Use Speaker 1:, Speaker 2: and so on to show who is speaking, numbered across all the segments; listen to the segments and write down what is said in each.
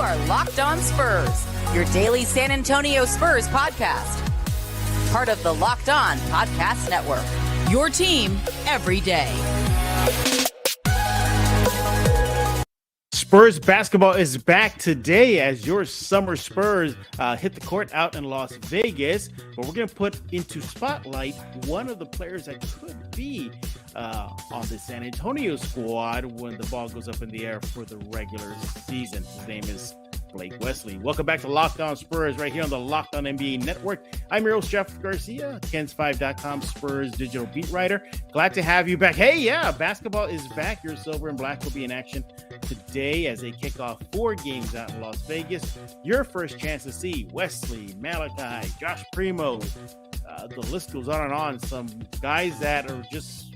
Speaker 1: are Locked On Spurs, your daily San Antonio Spurs podcast. Part of the Locked On Podcast Network, your team every day.
Speaker 2: Spurs basketball is back today as your summer Spurs hit the court out in Las Vegas. But we're going to put into spotlight one of the players that could be on the San Antonio squad when the ball goes up in the air for the regular season. His name is Blake Wesley. Welcome back to Locked On Spurs right here on the Locked On NBA Network. I'm your host, Jeff Garcia, KENS5.com Spurs digital beat writer. Glad to have you back. Hey, yeah, basketball is back. Your silver and black will be in action today as they kick off 4 games out in Las Vegas. Your first chance to see Wesley, Malachi, Josh Primo. The list goes on and on. Some guys that are just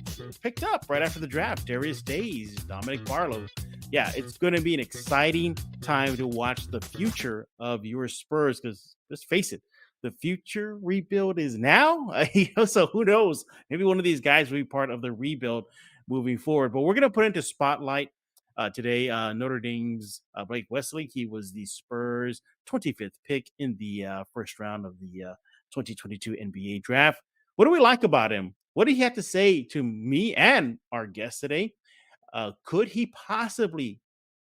Speaker 2: picked up right after the draft. Darius Days, Dominic Barlow. Yeah, it's going to be an exciting time to watch the future of your Spurs because let's face it, the future rebuild is now. So who knows? Maybe one of these guys will be part of the rebuild moving forward. But we're going to put into spotlight today Notre Dame's Blake Wesley. He was the Spurs' 25th pick in the first round of the 2022 NBA draft. What do we like about him? What did he have to say to me and our guest today? Could he possibly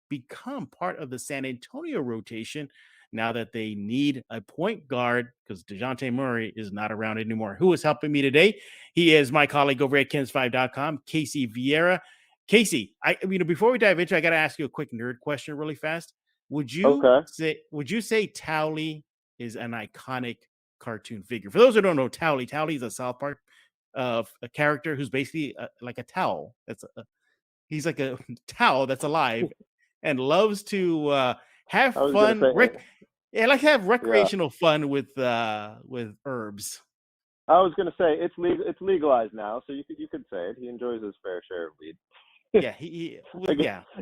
Speaker 2: become part of the San Antonio rotation now that they need a point guard because DeJounte Murray is not around anymore? Who is helping me today? He is my colleague over at KENS5.com, Casey Vieira. Casey, before we dive into it, I got to ask you a quick nerd question really fast. Would you say Towley is an iconic cartoon figure? For those who don't know, Towley is a South Park a character who's basically like a towel. He's like a towel that's alive and loves to have fun. Like to have recreational fun with herbs.
Speaker 3: I was going to say it's legalized now, so you could say it. He enjoys his fair share of weed.
Speaker 2: Yeah,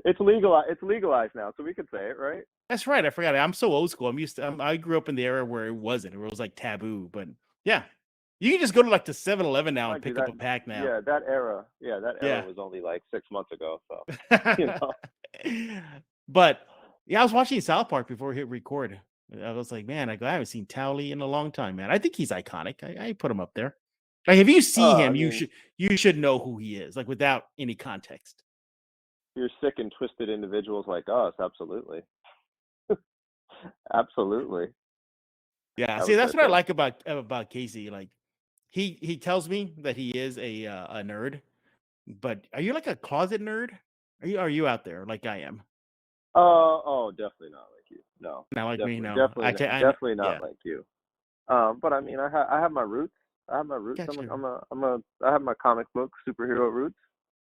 Speaker 3: it's legalized now, so we could say it, right?
Speaker 2: That's right. I forgot. I'm so old school. I grew up in the era where it wasn't. Where it was like taboo, but yeah. You can just go to like the 7-Eleven now and pick up a pack now.
Speaker 3: Yeah, that era was only like 6 months ago. So,
Speaker 2: But yeah, I was watching South Park before we hit record. I was like, man, I haven't seen Towley in a long time, man. I think he's iconic. I put him up there. Like, if you see him, you should know who he is, like without any context.
Speaker 3: You're sick and twisted individuals like us, absolutely, absolutely.
Speaker 2: Yeah, see, that's what I like about Casey. Like, he tells me that he is a nerd, but are you like a closet nerd? Are you out there like I am?
Speaker 3: Oh, definitely not like you. No,
Speaker 2: not like me. No,
Speaker 3: definitely not like you. But I mean, I have my roots. I have my comic book superhero roots.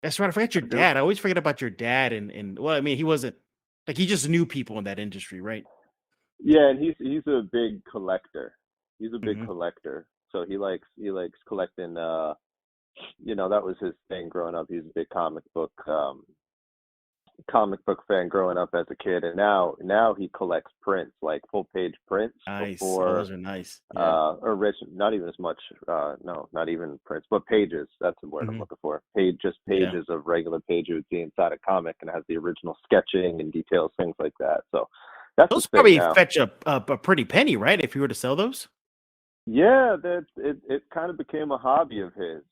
Speaker 2: That's right. I forget your dad. I always forget about your dad. And well, I mean, he wasn't like he just knew people in that industry, right?
Speaker 3: Yeah, and he's a big collector. He's a big collector. So he likes collecting. That was his thing growing up. He's a big comic book fan growing up as a kid, and now he collects prints, like full page prints.
Speaker 2: Nice. Those are nice.
Speaker 3: Yeah. Not even as much. Not even prints, but pages. That's the word I'm looking for. Pages of regular page you would see inside a comic, and it has the original sketching and details, things like that. So that's
Speaker 2: those probably fetch a pretty penny, right? If you were to sell those.
Speaker 3: Yeah, it kind of became a hobby of his,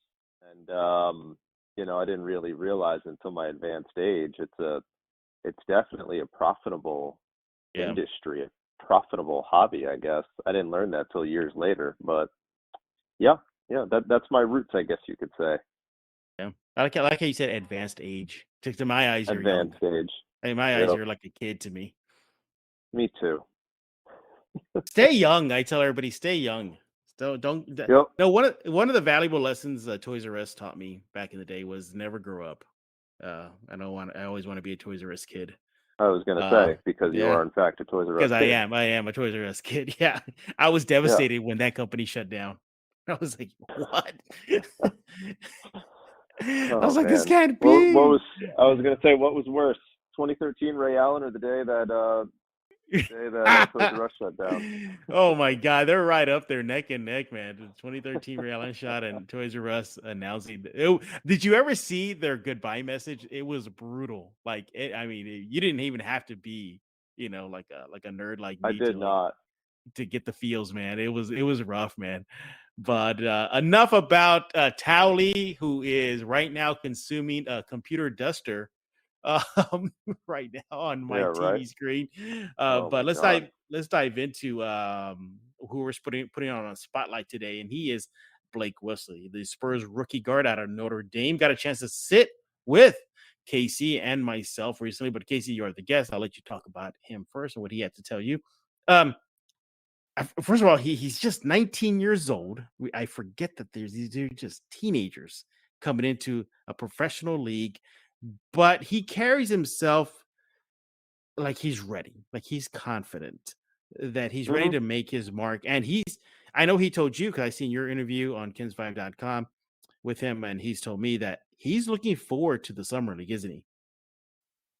Speaker 3: and I didn't really realize until my advanced age. It's definitely a profitable industry, a profitable hobby, I guess. I didn't learn that till years later, but that's my roots, I guess you could say.
Speaker 2: Yeah, I like how you said advanced age. To my eyes, you're
Speaker 3: advanced
Speaker 2: young.
Speaker 3: Age.
Speaker 2: In my eyes, you're like a kid to me.
Speaker 3: Me too.
Speaker 2: Stay young. I tell everybody, stay young. Don't.
Speaker 3: Yep.
Speaker 2: No, one of the valuable lessons Toys R Us taught me back in the day was never grow up. I always want to be a Toys R Us kid.
Speaker 3: I was going to say, because you are in fact a Toys R Us kid.
Speaker 2: Because I am a Toys R Us kid. Yeah, I was devastated when that company shut down. I was like, what? I was like, this can't be.
Speaker 3: I was going to say, what was worse, 2013 Ray Allen or the day that Toys R Us shut down?
Speaker 2: Oh my God, they're right up there, neck and neck, man. 2013 Ray Allen shot and Toys R Us announcing. Did you ever see their goodbye message? It was brutal. Like, you didn't even have to be like a nerd like
Speaker 3: I
Speaker 2: me
Speaker 3: did not.
Speaker 2: to get the feels, man. It was rough, man. But enough about Towley, who is right now consuming a computer duster right now on
Speaker 3: Yeah,
Speaker 2: my
Speaker 3: right.
Speaker 2: TV screen.
Speaker 3: Oh
Speaker 2: But
Speaker 3: my God.
Speaker 2: let's dive into who we're putting on a spotlight today, and he is Blake Wesley, the Spurs rookie guard out of Notre Dame. Got a chance to sit with Casey and myself recently, but Casey, you're the guest. I'll let you talk about him first and what he had to tell you. Um, First of all, he's just 19 years old. I forget that these are just teenagers coming into a professional league, but he carries himself like he's ready, like he's confident that he's ready
Speaker 3: Hmm.
Speaker 2: to make his mark. And I know he told you, because I seen your interview on Kins5.com with him, and he's told me that he's looking forward to the summer league, isn't he?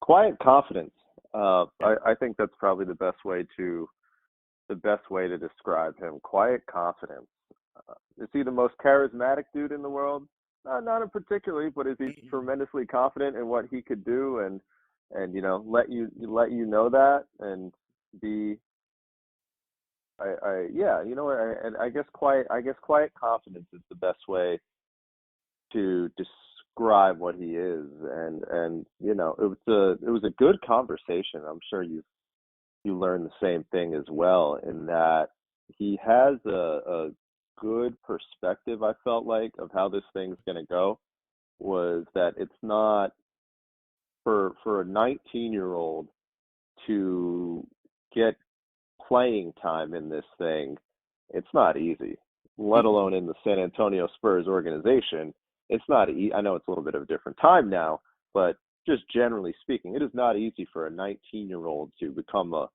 Speaker 3: Quiet confidence.
Speaker 2: Yeah.
Speaker 3: I think that's probably the best way to describe him. Quiet confidence. Is he the most charismatic dude in the world? Not in particularly, but is he tremendously confident in what he could do, and let you know that, and be yeah, and I guess quiet confidence is the best way to describe what he is, and it was a good conversation. I'm sure you learn the same thing as well, in that he has a good perspective, I felt like, of how this thing's going to go. Was that it's not for a 19-year-old to get playing time in this thing. It's not easy, let
Speaker 2: Mm-mm.
Speaker 3: alone in the San Antonio Spurs organization. It's not I know it's a little bit of a different time now, but just generally speaking, it is not easy for a 19-year-old to become a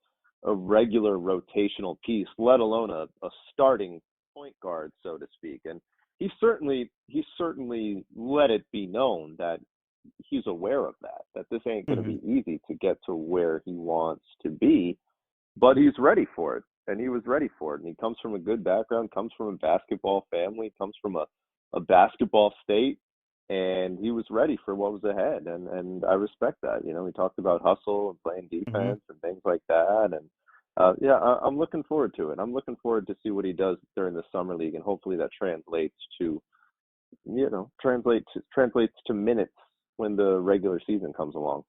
Speaker 3: regular rotational piece, let alone a starting point guard, so to speak. And he certainly let it be known that he's aware of that this ain't going to
Speaker 2: Mhm.
Speaker 3: be easy to get to where he wants to be, but he's ready for it, and he was ready for it. And he comes from a good background, comes from a basketball family, comes from a basketball state, and he was ready for what was ahead. And I respect that. He talked about hustle and playing
Speaker 2: Mhm.
Speaker 3: defense and things like that. And yeah, I'm looking forward to it. I'm looking forward to see what he does during the summer league, and hopefully that translates to minutes when the regular season comes along.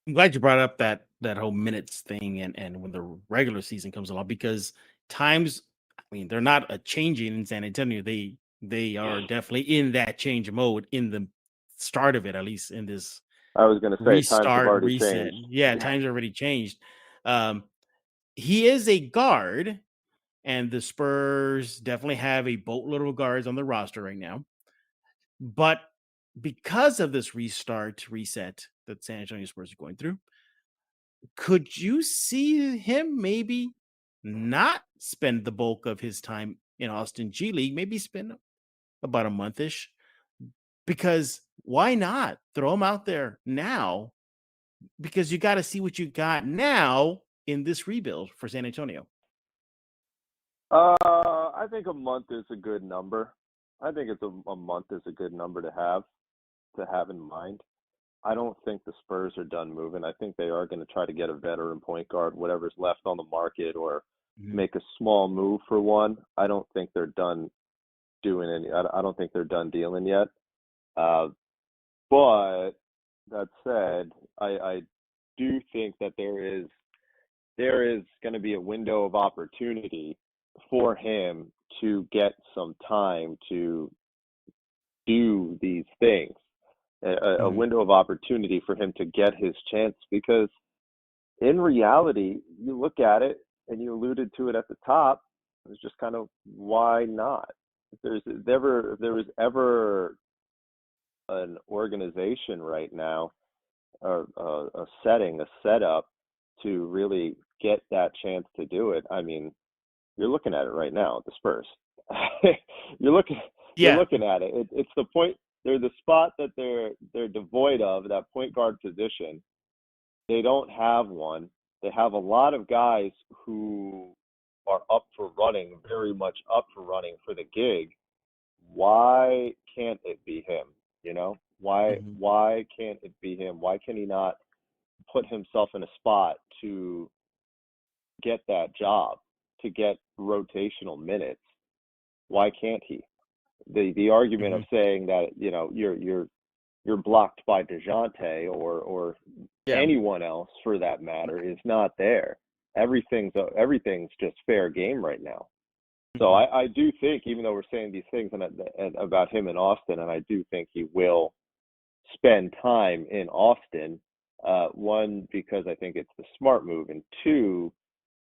Speaker 2: I'm glad you brought up that whole minutes thing, and when the regular season comes along, because times, I mean, they're not a changing in San Antonio. They are definitely in that change mode in the start of it, at least in this
Speaker 3: I was going to say times have
Speaker 2: restart,
Speaker 3: already
Speaker 2: reset.
Speaker 3: changed.
Speaker 2: Yeah, times already changed. Um, he is a guard, and the Spurs definitely have a boatload of guards on the roster right now. But because of this reset that San Antonio Spurs are going through, could you see him maybe not spend the bulk of his time in Austin G League, maybe spend about a monthish? Because why not throw him out there now? Because you got to see what you got now in this rebuild for San Antonio.
Speaker 3: I think a month is a good number. I think a month is a good number to have in mind. I don't think the Spurs are done moving. I think they are going to try to get a veteran point guard, whatever's left on the market, or
Speaker 2: Mhm.
Speaker 3: make a small move for one. I don't think they're done doing any. I don't think they're done dealing yet. Uh, but that said, I do think that there is going to be a window of opportunity for him to get some time to do these things, a
Speaker 2: Mhm.
Speaker 3: window of opportunity for him to get his chance, because in reality, you look at it, and you alluded to it at the top, it's just kind of, why not? If there was ever an organization right now, or a setup to really get that chance to do it, I mean, you're looking at it right now, the Spurs. you're looking you're
Speaker 2: Yeah.
Speaker 3: looking at it. It's the point. They're the spot that they're devoid of, that point guard position. They don't have one. They have a lot of guys who are up for running, very much up for running for the gig. Why can't it be him? Why
Speaker 2: Mhm.
Speaker 3: why can't it be him? Why can he not put himself in a spot to get that job, to get rotational minutes, why can't he? The argument
Speaker 2: Hmm.
Speaker 3: of saying that, you know, you're blocked by DeJounte or
Speaker 2: Yeah.
Speaker 3: anyone else for that matter is not there. Everything's just fair game right now. So
Speaker 2: Hmm.
Speaker 3: I do think, even though we're saying these things and about him in Austin, and I do think he will spend time in Austin. One, because I think it's the smart move, and two,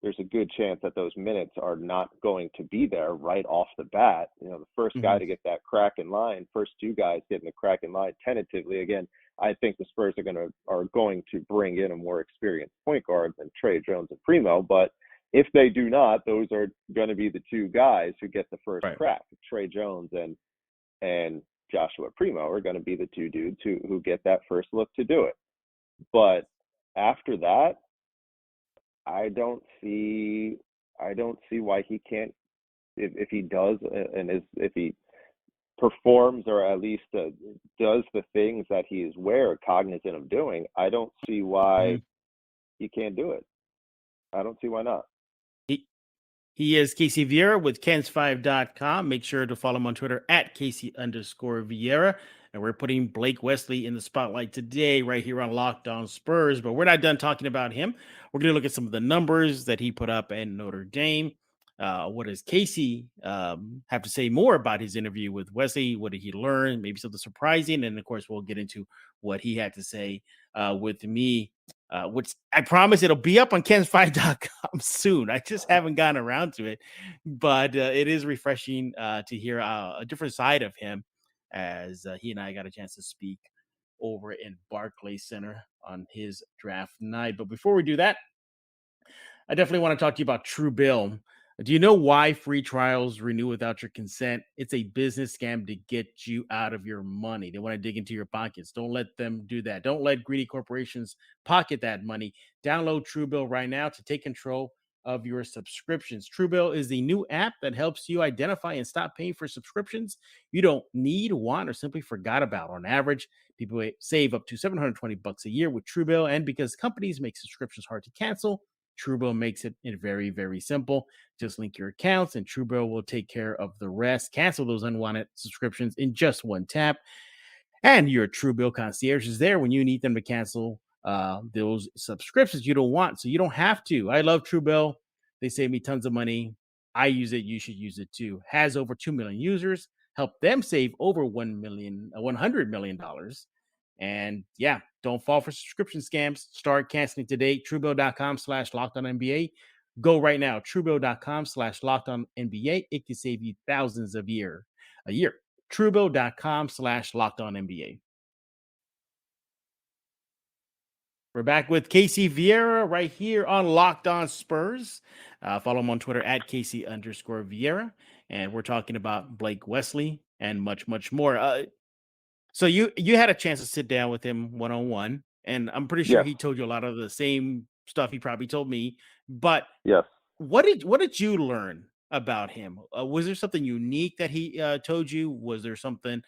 Speaker 3: there's a good chance that those minutes are not going to be there right off the bat. You know, the first
Speaker 2: Hmm.
Speaker 3: guy to get that crack in line, first two guys getting the crack in line tentatively. Again, I think the Spurs are going to bring in a more experienced point guard than Trey Jones and Primo, but if they do not, those are going to be the two guys who get the first
Speaker 2: Right.
Speaker 3: crack. Trey Jones and Joshua Primo are going to be the two dudes who get that first look to do it. But after that, I don't see why he can't, if he does and if he performs or at least does the things that he is cognizant of doing. I don't see why
Speaker 2: Mhm.
Speaker 3: he can't do it. I don't see why not.
Speaker 2: He is Casey Vieira with Kens5.com. Make sure to follow him on Twitter at Casey_Vieira. And we're putting Blake Wesley in the spotlight today, right here on Locked On Spurs. But we're not done talking about him. We're going to look at some of the numbers that he put up at Notre Dame. What does Casey have to say more about his interview with Wesley? What did he learn? Maybe something surprising. And of course, we'll get into what he had to say with me, which I promise it'll be up on Kens5.com soon. I just haven't gotten around to it, but it is refreshing to hear a different side of him as he and I got a chance to speak over in Barclays Center on his draft night. But before we do that, I definitely want to talk to you about Truebill. Do you know why free trials renew without your consent? It's a business scam to get you out of your money. They want to dig into your pockets. Don't let them do that. Don't let greedy corporations pocket that money. Download Truebill right now to take control of your subscriptions. Truebill is the new app that helps you identify and stop paying for subscriptions you don't need, want, or simply forgot about. On average, people save up to $720 a year with Truebill, and because companies make subscriptions hard to cancel, Truebill makes it very, very simple. Just link your accounts and Truebill will take care of the rest. Cancel those unwanted subscriptions in just one tap. And your Truebill concierge is there when you need them to cancel those subscriptions you don't want. So you don't have to. I love Truebill. They save me tons of money. I use it. You should use it too. Has over 2 million users. Help them save over $100 million. And yeah, don't fall for subscription scams. Start canceling today. Truebill.com/LockedOnNBA. Go right now. Truebill.com/LockedOnNBA. It can save you thousands a year. Truebill.com/LockedOnNBA. We're back with Casey Vieira right here on Locked On Spurs. Follow him on Twitter at Casey_Vieira. And we're talking about Blake Wesley and much, much more. So you had a chance to sit down with him one-on-one, and I'm pretty sure
Speaker 3: Yes,
Speaker 2: he told you a lot of the same stuff he probably told me. But
Speaker 3: yes.
Speaker 2: what did you learn about him? Was there something unique that he told you? Was there something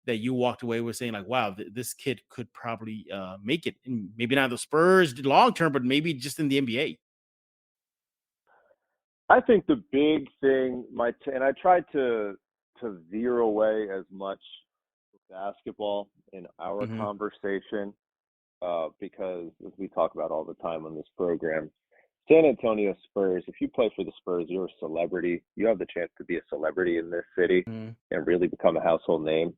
Speaker 2: that you walked away with saying like, "Wow, this kid could probably make it, in maybe not the Spurs long term, but maybe just in the NBA"?
Speaker 3: I think the big thing, and I tried to veer away as much basketball in our
Speaker 2: Hmm.
Speaker 3: conversation because, as we talk about all the time on this program, San Antonio Spurs, if you play for the Spurs, you're a celebrity. You have the chance to be a celebrity in this city
Speaker 2: Hmm.
Speaker 3: and really become a household name.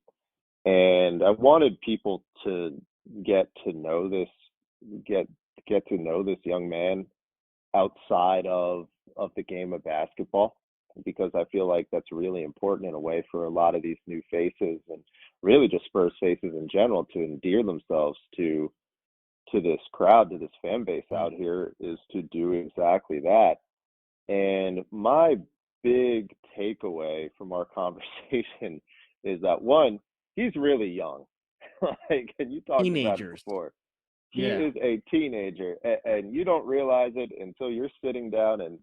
Speaker 3: And I wanted people to get to know this, get get to know this young man outside of the game of basketball, because I feel like that's really important in a way for a lot of these new faces and really just Spurs faces in general to endear themselves to this crowd, to this fan base out here, is to do exactly that. And my big takeaway from our conversation is that, one, he's really young. Like, and you talked about it
Speaker 2: Teenagers,
Speaker 3: before. He
Speaker 2: yeah.
Speaker 3: is a teenager, and you don't realize it until you're sitting down and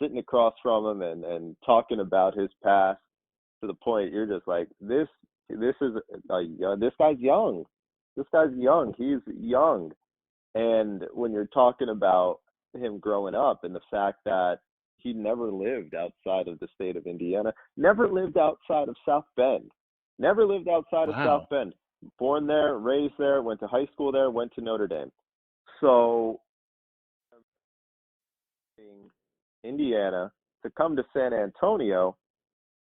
Speaker 3: sitting across from him and talking about his past, to the point you're just like, this is this guy's young. This guy's young. He's young. And when you're talking about him growing up and the fact that he never lived outside of the state of Indiana, never lived outside of South Bend, never lived outside of South
Speaker 2: Wow.
Speaker 3: Bend, born there, raised there, went to high school there, went to Notre Dame. So Indiana to come to San Antonio,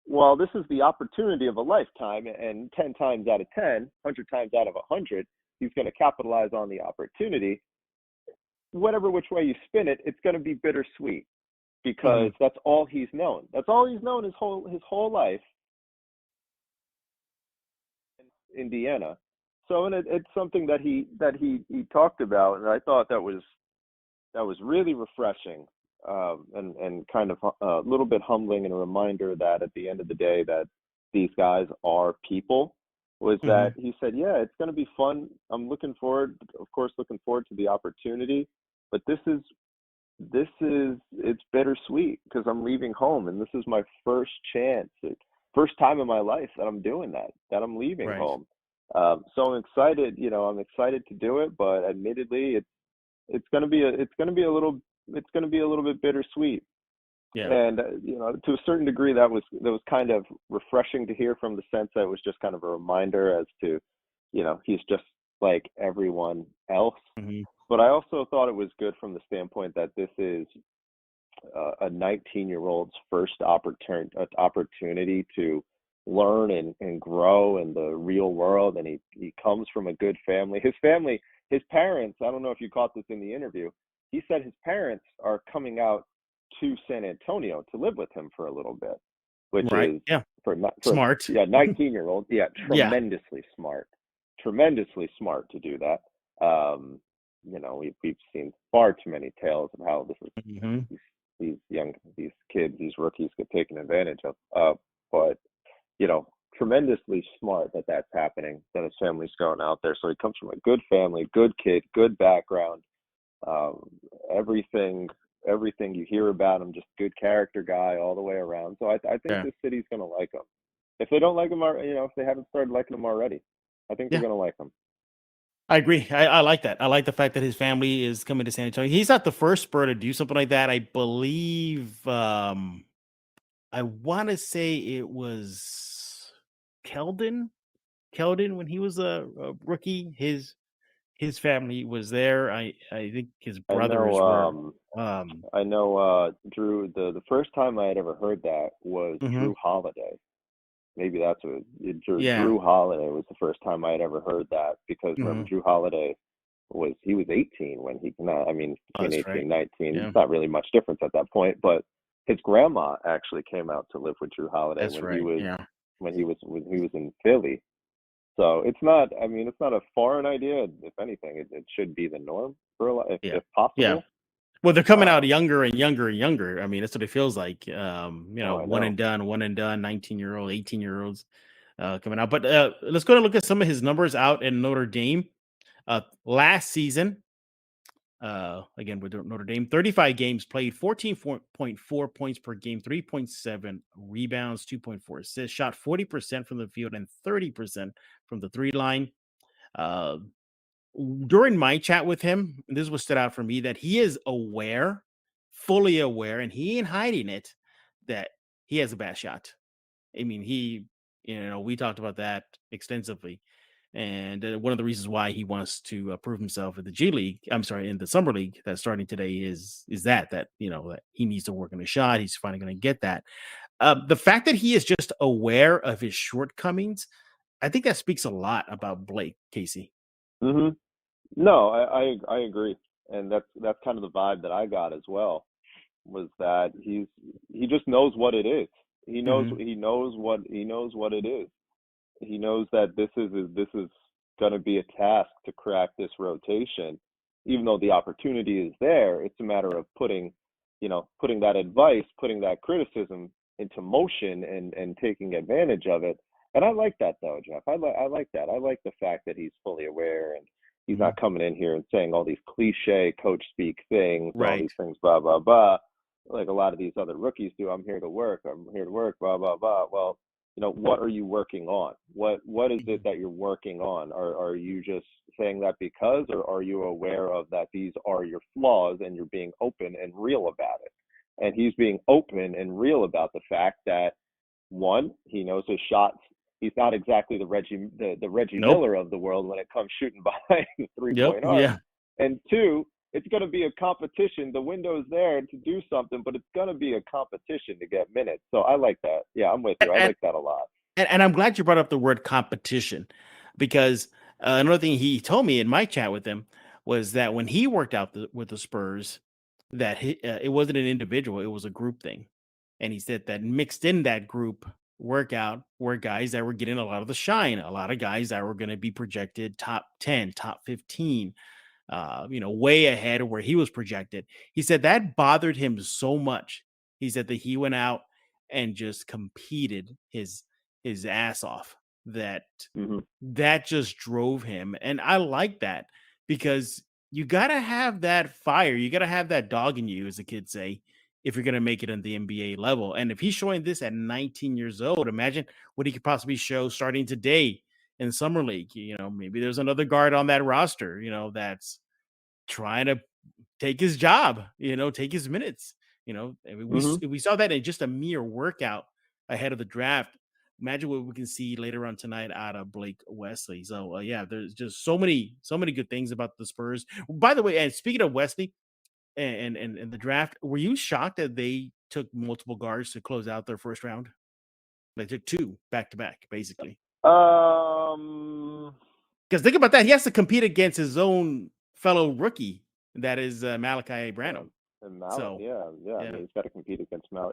Speaker 3: well, this is the opportunity of a lifetime, and 10 times out of 10, 100 times out of 100, he's going to capitalize on the opportunity. Whatever which way you spin it, it's going to be bittersweet because that's all he's known. That's all he's known his whole life in Indiana. So, and it's something that he talked about, and I thought that was really refreshing, and kind of a little bit humbling, and a reminder that at the end of the day that these guys are people. Was that he said, yeah, it's going to be fun. I'm looking forward to the opportunity, but it's bittersweet because I'm leaving home, and this is my first chance, first time in my life that I'm doing that I'm leaving home. So I'm excited, I'm excited to do it, but admittedly, it's going to be a little bit bittersweet.
Speaker 2: Yeah.
Speaker 3: And to a certain degree, that was kind of refreshing to hear, from the sense that it was just kind of a reminder as to, he's just like everyone else. But I also thought it was good from the standpoint that this is a 19-year-old's first opportunity to learn and grow in the real world, and he comes from a good family. His parents, I don't know if you caught this in the interview, he said his parents are coming out to San Antonio to live with him for a little bit, which is for
Speaker 2: smart.
Speaker 3: 19-year-old, tremendously smart to do that. We've seen far too many tales of how this is these kids, these rookies get taken advantage of. But tremendously smart that that's happening, that his family's going out there. So he comes from a good family, good kid, good background. Everything you hear about him, just good character guy all the way around. So I think this city's going to like him. If they don't like him, if they haven't started liking him already, I think they're going to like him.
Speaker 2: I agree. I like that. I like the fact that his family is coming to San Antonio. He's not the first Spur to do something like that. I believe, I want to say it was Keldon when he was a rookie. His family was there. I think his brothers were.
Speaker 3: I know Drew. The first time I had ever heard that was Drew Holiday. Maybe that's what Drew Holiday was the first time I had ever heard that, because remember, Drew Holiday was 18 when he between 18 and 19, it's not really much difference at that point, but his grandma actually came out to live with Drew Holiday when he was in Philly. So it's not a foreign idea. If anything, it should be the norm for a lot, if possible.
Speaker 2: Yeah. Well, they're coming out younger and younger and younger. I mean, that's what it feels like. One and done, 19-year-old, 18-year-olds coming out. But let's go and look at some of his numbers out in Notre Dame. Last season, again with Notre Dame, 35 games played, 14.4 points per game, 3.7 rebounds, 2.4 assists, shot 40% from the field and 30% from the three line. During my chat with him, this is what stood out for me, that he is fully aware, and he ain't hiding it, that he has a bad shot. I mean, we talked about that extensively. And one of the reasons why he wants to prove himself in the in the Summer League that's starting today is that he needs to work on his shot. He's finally going to get that. The fact that he is just aware of his shortcomings, I think that speaks a lot about Blake, Casey.
Speaker 3: No, I agree, and that's kind of the vibe that I got as well, was that he just knows what it is. He knows what it is. He knows that this is going to be a task to crack this rotation. Even though the opportunity is there, it's a matter of putting that advice, putting that criticism into motion and taking advantage of it. And I like that, though, Jeff. I like that. I like the fact that he's fully aware, and he's not coming in here and saying all these cliche coach speak things, all these things, blah, blah, blah, like a lot of these other rookies do. I'm here to work, blah, blah, blah. Well, what are you working on? What is it that you're working on? Are you just saying that because, or are you aware of that these are your flaws and you're being open and real about it? And he's being open and real about the fact that, one, he knows his shots. He's not exactly the Reggie
Speaker 2: Nope.
Speaker 3: Miller of the world when it comes shooting behind the three-point arc.
Speaker 2: Yeah.
Speaker 3: And two, it's going to be a competition. The window's there to do something, but it's going to be a competition to get minutes. So I like that. Yeah, I'm with you. I like that a lot.
Speaker 2: And I'm glad you brought up the word competition, because another thing he told me in my chat with him was that when he worked out with the Spurs, that it wasn't an individual, it was a group thing. And he said that mixed in that group workout were guys that were getting a lot of the shine, a lot of guys that were going to be projected top 10, top 15, way ahead of where he was projected. He said that bothered him so much. He said that he went out and just competed his ass off. That just drove him. And I like that, because you got to have that fire. You got to have that dog in you, as the kids say, if you're going to make it on the NBA level. And if he's showing this at 19 years old, imagine what he could possibly show starting today in Summer League. Maybe there's another guard on that roster, that's trying to take his job, take his minutes. We saw that in just a mere workout ahead of the draft. Imagine what we can see later on tonight out of Blake Wesley. So yeah, there's just so many good things about the Spurs. By the way, and speaking of Wesley and the draft, were you shocked that they took multiple guards to close out their first round? They took 2 back to back, basically. Because think about that, he has to compete against his own fellow rookie, that is Malachi Branham.
Speaker 3: So yeah. I mean, he's got to compete against Mal.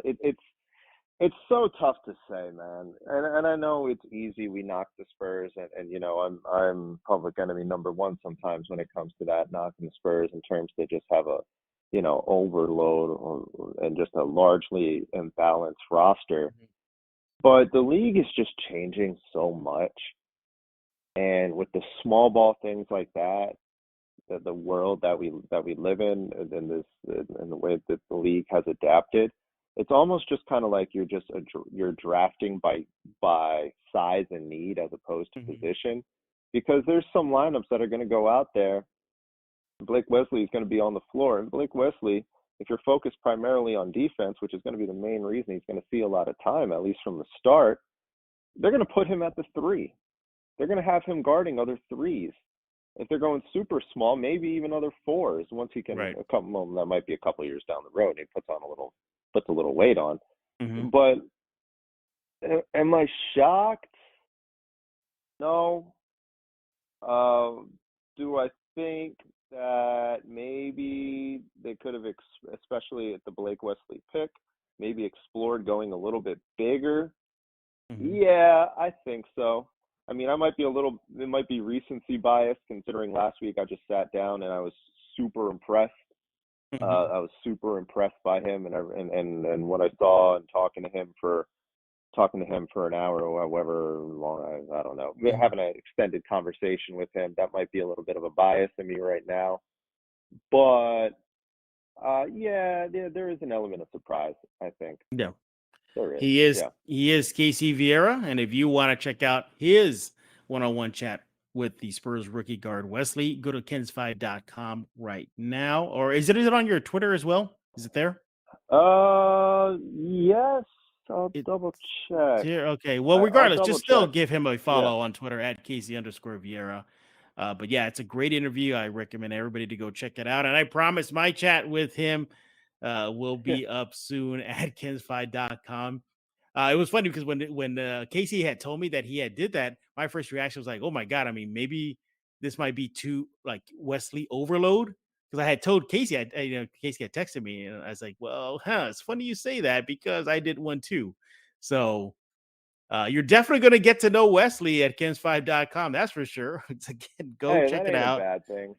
Speaker 3: It's so tough to say, man. And I know it's easy. We knock the Spurs, and I'm public enemy number one sometimes when it comes to that, knocking the Spurs in terms they just have a overload and just a largely imbalanced roster. But the league is just changing so much, and with the small ball things like that, the world that we live in, and the way that the league has adapted, it's almost just kind of like you're drafting by size and need as opposed to position, because there's some lineups that are going to go out there. Blake Wesley is going to be on the floor, and Blake Wesley, if you're focused primarily on defense, which is going to be the main reason he's going to see a lot of time, at least from the start, they're going to put him at the 3. They're going to have him guarding other 3s. If they're going super small, maybe even other 4s. Once he can, a couple of them, that might be a couple of years down the road. He puts a little weight on. But am I shocked? No. Do I think that maybe they could have, especially at the Blake Wesley pick, maybe explored going a little bit bigger? Yeah, I think so. I mean, it might be recency bias, considering last week I just sat down and I was super impressed. I was super impressed by him and what I saw, and talking to him for an hour or however long, I don't know, having an extended conversation with him. That might be a little bit of a bias in me right now, but there is an element of surprise, I think.
Speaker 2: Yeah.
Speaker 3: He
Speaker 2: is Casey Vieira, and if you want to check out his one-on-one chat with the Spurs rookie guard Wesley, go to kens5.com right now. Or is it on your Twitter as well? Is it there?
Speaker 3: Yes. I'll double check.
Speaker 2: Here, okay. Well, regardless, just still give him a follow on Twitter at Casey_Vieira. But yeah, it's a great interview. I recommend everybody to go check it out. And I promise my chat with him will be up soon at kens5.com. It was funny because when Casey had told me that he had did that, my first reaction was like, oh my God, I mean, maybe this might be too like Wesley overload. Because I had told Casey, Casey had texted me, and I was like, well, it's funny you say that, because I did one too. So you're definitely going to get to know Wesley at kens5.com. That's for sure. Again, go check it out.
Speaker 3: That ain't a bad thing.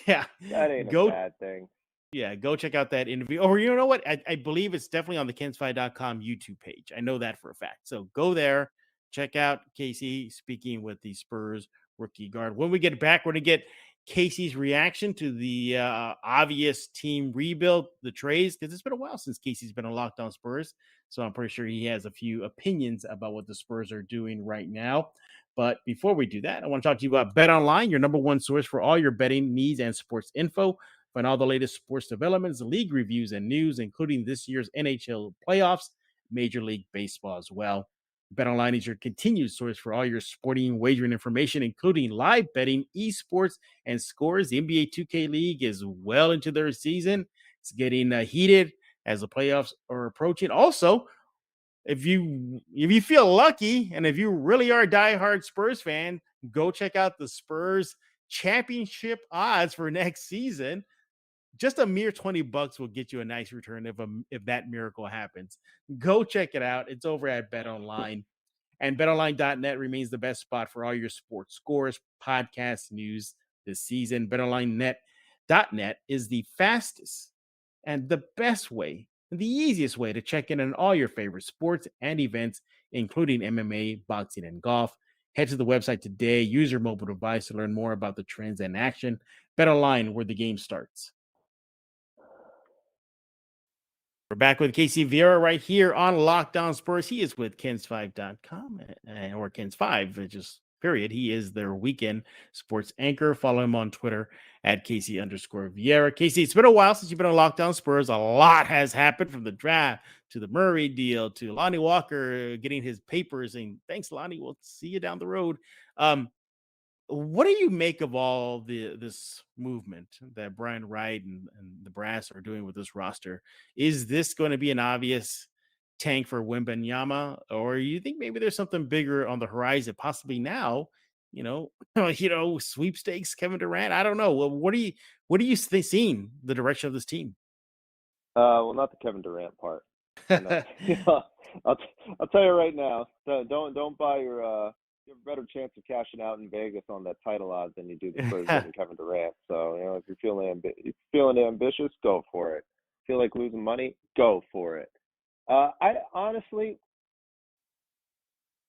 Speaker 2: Yeah.
Speaker 3: That ain't a bad thing.
Speaker 2: Yeah, go check out that interview. Or you know what? I believe it's definitely on the kens5.com YouTube page. I know that for a fact. So go there, check out Casey speaking with the Spurs rookie guard. When we get back, we're going to get Casey's reaction to the obvious team rebuild, the trades, because it's been a while since Casey's been on Locked On Spurs. So I'm pretty sure he has a few opinions about what the Spurs are doing right now. But before we do that, I want to talk to you about Bet Online, your number one source for all your betting needs and sports info. Find all the latest sports developments, league reviews, and news, including this year's NHL playoffs, Major League Baseball as well. BetOnline is your continued source for all your sporting wagering information, including live betting, esports, and scores. The NBA 2K League is well into their season. It's getting heated as the playoffs are approaching. Also, if you feel lucky and if you really are a diehard Spurs fan, go check out the Spurs championship odds for next season. Just a mere $20 will get you a nice return if that miracle happens. Go check it out. It's over at BetOnline. And betonline.net remains the best spot for all your sports scores, podcasts, news this season. Betonline.net is the fastest and the best way, the easiest way to check in on all your favorite sports and events, including MMA, boxing, and golf. Head to the website today. Use your mobile device to learn more about the trends and action. BetOnline, where the game starts. We're back with Casey Vieira right here on Locked On Spurs. He is with Kens5.com or Kens5, just period. He is their weekend sports anchor. Follow him on Twitter at Casey_Vieira. Casey, it's been a while since you've been on Locked On Spurs. A lot has happened, from the draft to the Murray deal to Lonnie Walker getting his papers. And thanks, Lonnie. We'll see you down the road. What do you make of all this movement that Brian Wright and the brass are doing with this roster? Is this going to be an obvious tank for Wembanyama, or you think maybe there's something bigger on the horizon, possibly now? Sweepstakes, Kevin Durant. I don't know. Well, what are you seeing the direction of this team?
Speaker 3: Well, not the Kevin Durant part. I'll tell you right now. Don't buy your. You have a better chance of cashing out in Vegas on that title odds than you do the Spurs getting Kevin Durant. So, if you're feeling ambitious, go for it. Feel like losing money, go for it. I honestly,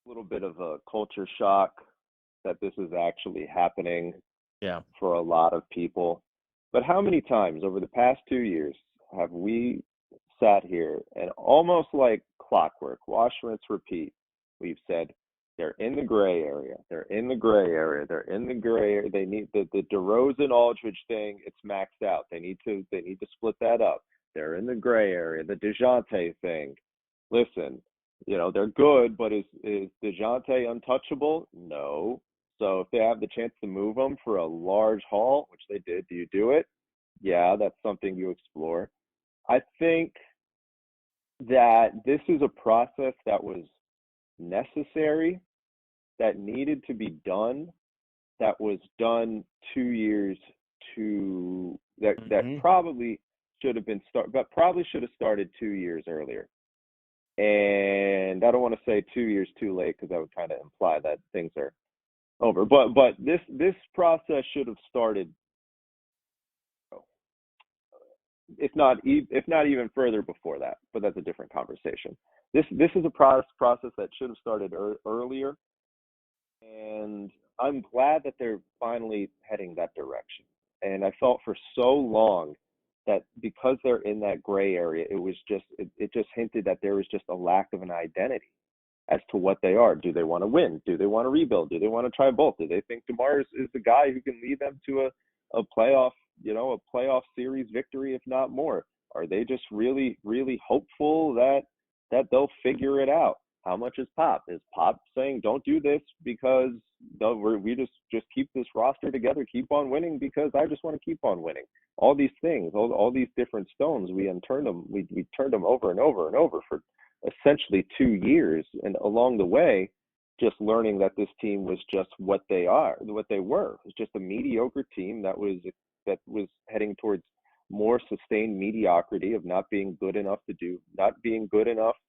Speaker 3: a little bit of a culture shock that this is actually happening.
Speaker 2: Yeah.
Speaker 3: For a lot of people. But how many times over the past 2 years have we sat here and almost like clockwork, wash, rinse, repeat, we've said, they're in the gray area. They're in the gray area. They're in the gray area. They need the DeRozan Aldridge thing. It's maxed out. They need to split that up. They're in the gray area. The DeJounte thing. Listen, they're good, but is DeJounte untouchable? No. So if they have the chance to move them for a large haul, which they did, do you do it? Yeah, that's something you explore. I think that this is a process that was necessary, that needed to be done, that was done 2 years that probably should have been started 2 years earlier. And I don't want to say 2 years too late, because that would kind of imply that things are over. But this process should have started, if not even further before that. But that's a different conversation. This is a process that should have started earlier. And I'm glad that they're finally heading that direction. And I felt for so long that because they're in that gray area, it just hinted that there was just a lack of an identity as to what they are. Do they want to win? Do they want to rebuild? Do they want to try both? Do they think DeMar is the guy who can lead them to a playoff, a playoff series victory, if not more? Are they just really, really hopeful that they'll figure it out? How much is Pop? Is Pop saying, don't do this because we just keep this roster together, keep on winning because I just want to keep on winning? All these things, all these different stones, we turned them over and over and over for essentially 2 years. And along the way, just learning that this team was just what they were. It's just a mediocre team that was heading towards more sustained mediocrity of not being good enough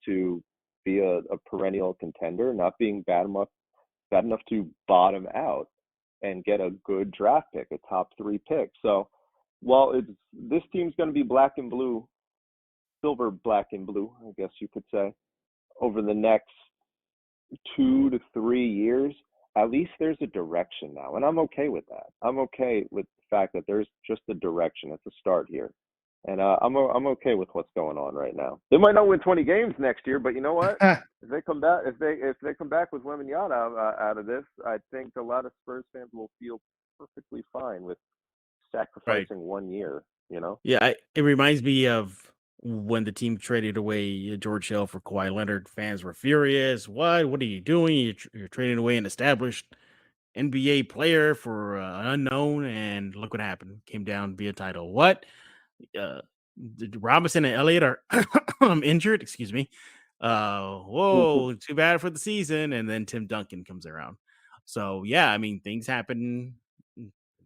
Speaker 3: to be a perennial contender, not being bad enough to bottom out and get a good draft pick, a top 3 pick. So while this team's going to be silver, black and blue, I guess you could say, over the next 2 to 3 years, at least there's a direction now, and I'm okay with that. I'm okay with the fact that there's just a direction. It's a start here, and I'm okay with what's going on right now. They might not win 20 games next year, but you know what? If they come back, if they come back with Wembanyama out of this, I think a lot of Spurs fans will feel perfectly fine with
Speaker 2: Right.
Speaker 3: sacrificing 1 year. You know?
Speaker 2: Yeah, it reminds me of when the team traded away George Hill for Kawhi Leonard. Fans were furious. What? What are you doing? You're trading away an established NBA player for an unknown, and look what happened. Came down via title. What? Uh, Robinson and Elliott are injured. Excuse me. Whoa, too bad for the season. And then Tim Duncan comes around. So yeah, I mean things happen.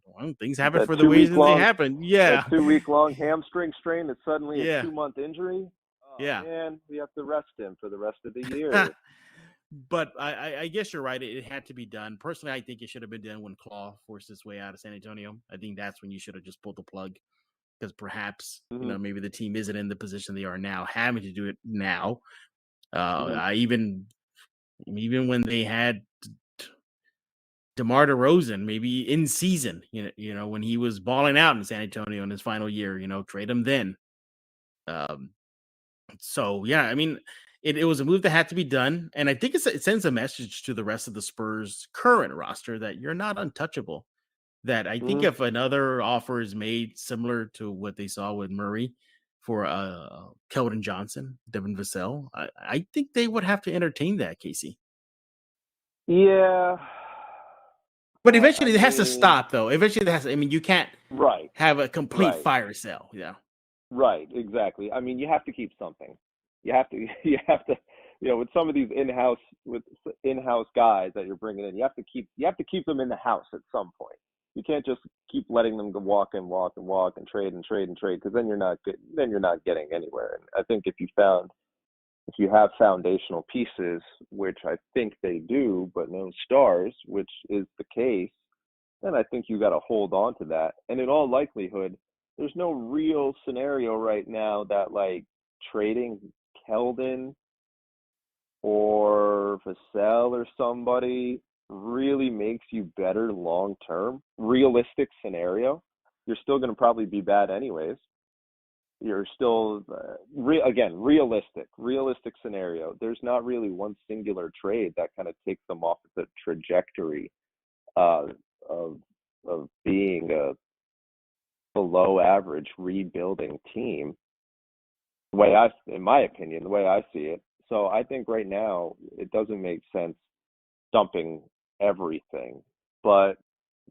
Speaker 2: Well, things happen
Speaker 3: that
Speaker 2: for the
Speaker 3: two week
Speaker 2: reasons they
Speaker 3: long
Speaker 2: happen.
Speaker 3: that
Speaker 2: Yeah,
Speaker 3: 2 week long hamstring strain is suddenly a
Speaker 2: yeah,
Speaker 3: 2 month injury. Oh
Speaker 2: yeah.
Speaker 3: man, we have to rest him for the rest of the year.
Speaker 2: But I guess you're right. It had to be done. Personally, I think it should have been done when Claw forced his way out of San Antonio. I think that's when you should have just pulled the plug because perhaps
Speaker 3: Hmm.
Speaker 2: maybe the team isn't in the position they are now, having to do it now.
Speaker 3: Hmm.
Speaker 2: I even when they had DeMar DeRozan, maybe in season, when he was balling out in San Antonio in his final year, trade him then. Um, So yeah, I mean, it was a move that had to be done, and I think it sends a message to the rest of the Spurs' current roster that you're not untouchable. That I think
Speaker 3: Hmm.
Speaker 2: if another offer is made similar to what they saw with Murray for Keldon Johnson, Devin Vassell, I think they would have to entertain that, Casey.
Speaker 3: Yeah,
Speaker 2: But
Speaker 3: I
Speaker 2: eventually, it has to
Speaker 3: mean,
Speaker 2: stop, though. Eventually, it has. I mean, you can't
Speaker 3: right,
Speaker 2: have a complete
Speaker 3: right,
Speaker 2: fire sale. Yeah,
Speaker 3: right, exactly. I mean, you have to keep something. You have to, you have to, with some of these in-house guys that you're bringing in, you have to keep them in the house at some point. You can't just keep letting them go walk and walk and walk and trade and trade and trade because then you're not good. Then you're not getting anywhere. And I think if you have foundational pieces, which I think they do, but no stars, which is the case, then I think you got to hold on to that. And in all likelihood, there's no real scenario right now that like trading Keldon or Vassell or somebody really makes you better long term. Realistic scenario. You're still going to probably be bad anyways. You're still again realistic scenario. There's not really one singular trade that kind of takes them off the trajectory uh, of being a below average rebuilding team. In my opinion, the way I see it. So I think right now it doesn't make sense dumping everything, but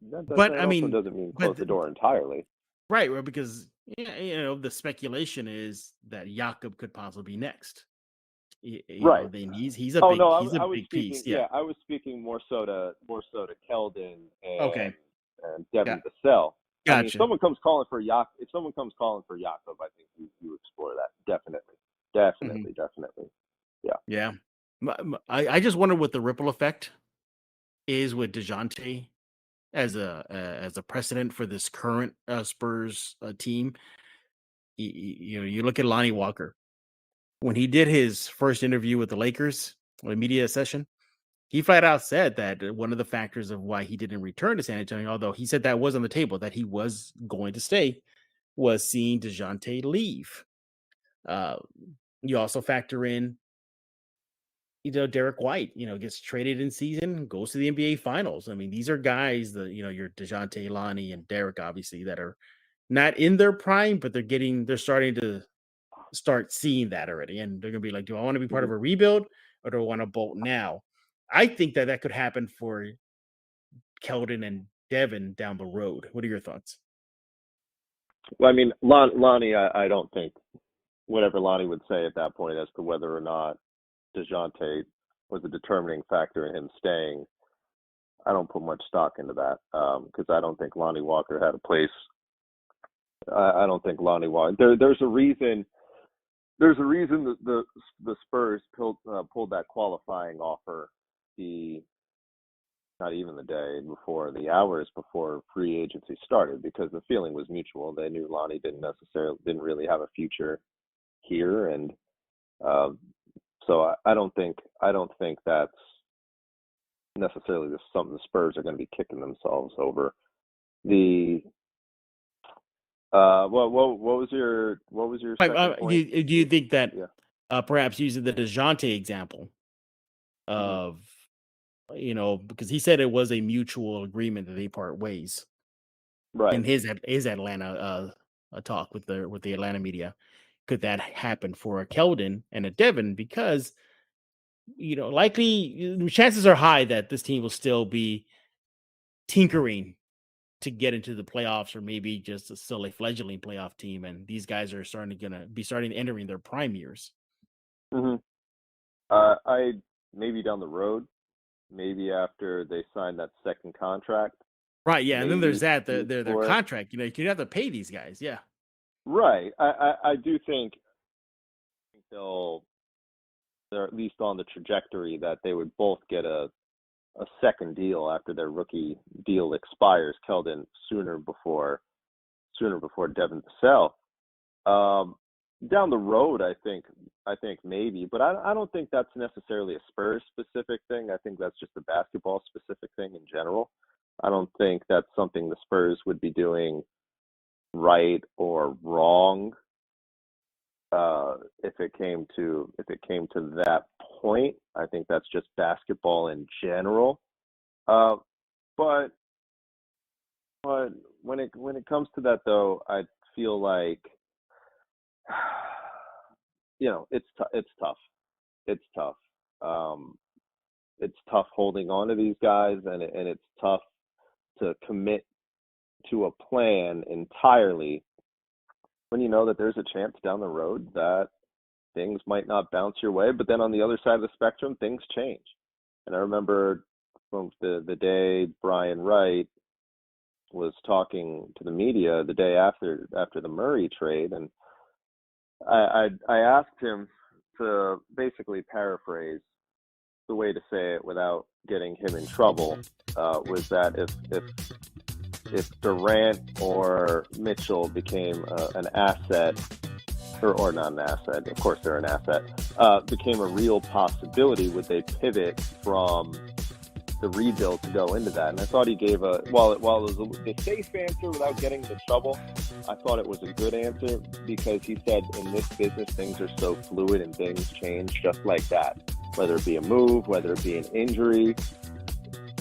Speaker 2: but
Speaker 3: that
Speaker 2: I
Speaker 3: also
Speaker 2: mean,
Speaker 3: doesn't mean
Speaker 2: but
Speaker 3: close the door entirely.
Speaker 2: right, because yeah, the speculation is that Jakob could possibly be next.
Speaker 3: Right.
Speaker 2: Then he's
Speaker 3: Oh no,
Speaker 2: he's a
Speaker 3: I was
Speaker 2: big piece.
Speaker 3: speaking.
Speaker 2: Yeah.
Speaker 3: Yeah, I was speaking more so to Keldon
Speaker 2: Okay.
Speaker 3: and
Speaker 2: Got
Speaker 3: Devin Vassell. I mean, if
Speaker 2: gotcha.
Speaker 3: someone comes calling for if someone comes calling for Jakob, I think you explore that definitely,
Speaker 2: Hmm.
Speaker 3: definitely, definitely. Yeah.
Speaker 2: Yeah. I just wonder what the ripple effect is with Dejounte as a precedent for this current Spurs team. You look at Lonnie Walker when he did his first interview with the Lakers, the media session. He flat out said that one of the factors of why he didn't return to San Antonio, although he said that was on the table, that he was going to stay, was seeing DeJounte leave. Uh, you also factor in, Derek White, gets traded in season, goes to the NBA Finals. I mean, these are guys that, your DeJounte, Lonnie, and Derek, obviously, that are not in their prime, but they're starting to start seeing that already. And they're going to be like, do I want to be part of
Speaker 3: Hmm.
Speaker 2: a rebuild or do I want to bolt now? I think that could happen for Keldon and Devin down the road. What are your thoughts?
Speaker 3: Well, I mean, Lonnie, I don't think whatever Lonnie would say at that point as to whether or not Dejounte was a determining factor in him staying. I don't put much stock into that because I don't think Lonnie Walker had a place. I don't think Lonnie Walker. There's a reason. There's a reason that the Spurs pulled that qualifying offer. The Not even the day before, the hours before free agency started, because the feeling was mutual. They knew Lonnie didn't really have a future here, and uh, so I don't think that's necessarily something the Spurs are going to be kicking themselves over. The what was your second point?
Speaker 2: Do you think that
Speaker 3: Yeah.
Speaker 2: perhaps using the DeJounte example
Speaker 3: Mhm.
Speaker 2: of, because he said it was a mutual agreement that they part ways in
Speaker 3: Right.
Speaker 2: his Atlanta talk with the Atlanta media. Could that happen for a Keldon and a Devin? Because likely chances are high that this team will still be tinkering to get into the playoffs, or maybe just still a fledgling playoff team. And these guys are gonna be entering their prime years.
Speaker 3: Mhm. I maybe down the road, maybe after they sign that second contract,
Speaker 2: Right. Yeah. And then there's
Speaker 3: maybe
Speaker 2: that,
Speaker 3: shoot
Speaker 2: their
Speaker 3: for it.
Speaker 2: contract, you have to pay these guys. Yeah.
Speaker 3: Right. I do think they're at least on the trajectory that they would both get a second deal after their rookie deal expires. Keldon sooner before Devin Vassell. Down the road, I think maybe, but I don't think that's necessarily a Spurs specific thing. I think that's just a basketball specific thing in general. I don't think that's something the Spurs would be doing right or wrong if it came to that point. I think that's just basketball in general. But when it comes to that, though, I feel like it's tough. It's tough. It's tough holding on to these guys, and it's tough to commit to a plan entirely when you know that there's a chance down the road that things might not bounce your way. But then on the other side of the spectrum, things change. And I remember from the day Brian Wright was talking to the media the day after the Murray trade, and I asked him to basically paraphrase the way to say it without getting him in trouble, was that if Durant or Mitchell became an asset, or not an asset, of course they're an asset, became a real possibility, would they pivot from the rebuild to go into that? And I thought he gave while it was the safe answer without getting into trouble, I thought it was a good answer, because he said in this business things are so fluid and things change just like that. Whether it be a move, whether it be an injury,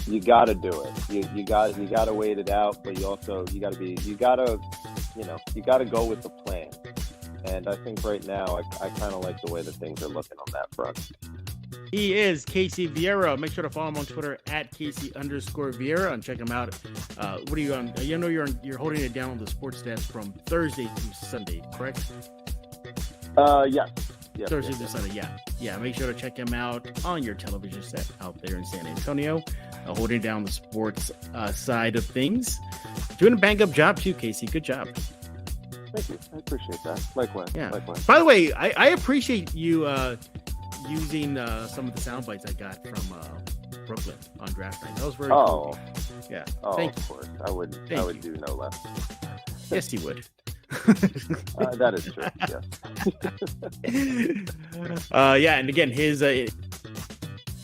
Speaker 3: you got to do it. You got to wait it out, but you got to go with the plan. And I think right now I kind of like the way that things are looking on that front.
Speaker 2: He is Casey Vieira. Make sure to follow him on Twitter at Casey_Vieira and check him out. What are you on? You're holding it down on the sports desk from Thursday to Sunday, correct?
Speaker 3: Yes.
Speaker 2: Thursday to Sunday, yeah. Make sure to check him out on your television set out there in San Antonio, holding down the sports side of things. Doing a bang up job too, Casey. Good job.
Speaker 3: Thank you. I appreciate that. Likewise.
Speaker 2: Yeah.
Speaker 3: Likewise.
Speaker 2: By the way, I appreciate you using some of the sound bites I got from Brooklyn on draft night. That was very cool. Yeah.
Speaker 3: Oh,
Speaker 2: Thank
Speaker 3: of course. I would do no less.
Speaker 2: Yes, you would.
Speaker 3: That is true. Yes.
Speaker 2: Yeah, and again, his.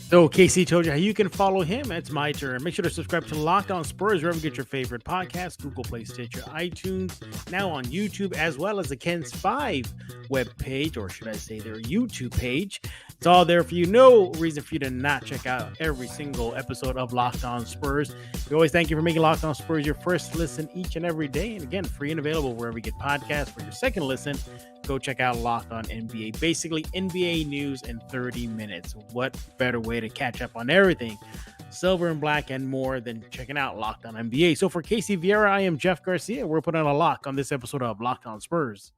Speaker 2: So Casey told you how you can follow him. It's my turn. Make sure to subscribe to Locked On Spurs wherever you get your favorite podcast, Google Play, Stitcher, iTunes, now on YouTube, as well as the Ken's 5 webpage, or should I say their YouTube page. It's all there for you. No reason for you to not check out every single episode of Locked On Spurs. We always thank you for making Locked On Spurs your first listen each and every day. And again, free and available wherever you get podcasts. For your second listen, go check out Locked On NBA. Basically, NBA news in 30 minutes. What better way to catch up on everything silver and black and more than checking out Locked On NBA. So for Casey Vieira, I am Jeff Garcia. We're putting a lock on this episode of Locked On Spurs.